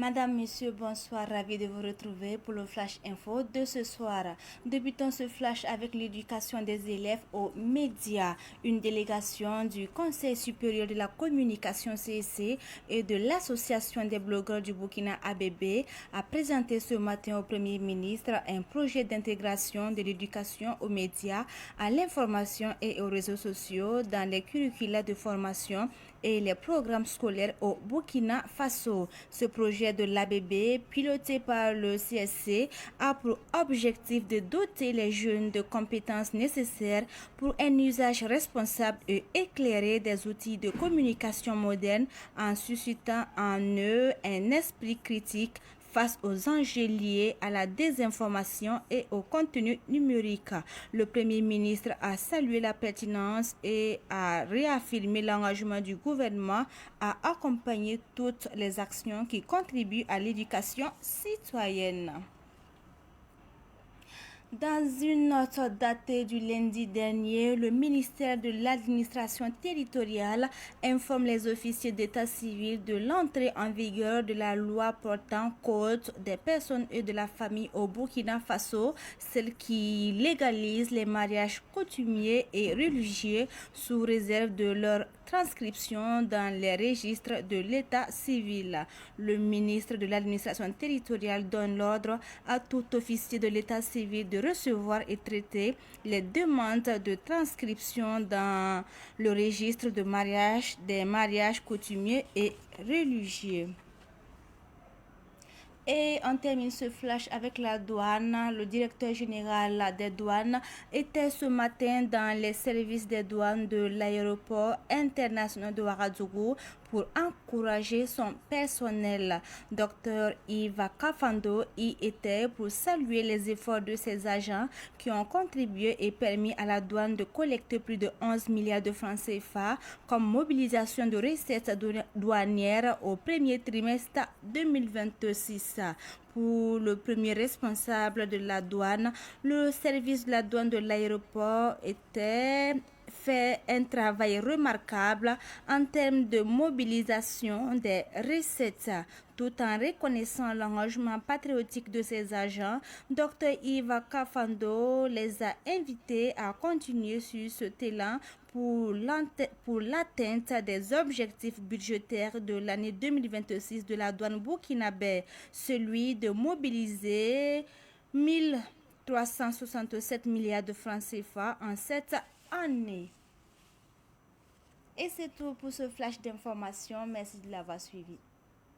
Madame, Monsieur, bonsoir, ravi de vous retrouver pour le Flash Info de ce soir. Débutons ce flash avec l'éducation des élèves aux médias. Une délégation du Conseil supérieur de la communication CSC et de l'Association des blogueurs du Burkina ABB a présenté ce matin au Premier ministre un projet d'intégration de l'éducation aux médias, à l'information et aux réseaux sociaux dans les curricula de formation et les programmes scolaires au Burkina Faso. Ce projet de l'ABB, piloté par le CSC, a pour objectif de doter les jeunes de compétences nécessaires pour un usage responsable et éclairé des outils de communication modernes en suscitant en eux un esprit critique face aux enjeux liés à la désinformation et au contenu numérique. Le Premier ministre a salué la pertinence et a réaffirmé l'engagement du gouvernement à accompagner toutes les actions qui contribuent à l'éducation citoyenne. Dans une note datée du lundi dernier, le ministère de l'administration territoriale informe les officiers d'état civil de l'entrée en vigueur de la loi portant code des personnes et de la famille au Burkina Faso, celle qui légalise les mariages coutumiers et religieux sous réserve de leur transcription dans les registres de l'état civil. Le ministre de l'administration territoriale donne l'ordre à tout officier de l'état civil de recevoir et traiter les demandes de transcription dans le registre de mariage des mariages coutumiers et religieux. Et on termine ce flash avec la douane. Le directeur général des douanes était ce matin dans les services des douanes de l'aéroport international de Ouagadougou pour encourager son personnel. Dr Yves Kafando y était pour saluer les efforts de ses agents qui ont contribué et permis à la douane de collecter plus de 11 milliards de francs CFA comme mobilisation de recettes douanières au premier trimestre 2026. Pour le premier responsable de la douane, le service de la douane de l'aéroport était fait un travail remarquable en termes de mobilisation des recettes. Tout en reconnaissant l'engagement patriotique de ses agents, Dr Yves Kafando les a invités à continuer sur ce élan pour l'atteinte des objectifs budgétaires de l'année 2026 de la douane burkinabé, celui de mobiliser 1367 milliards de francs CFA en cette année. Et c'est tout pour ce flash d'information. Merci de l'avoir suivi.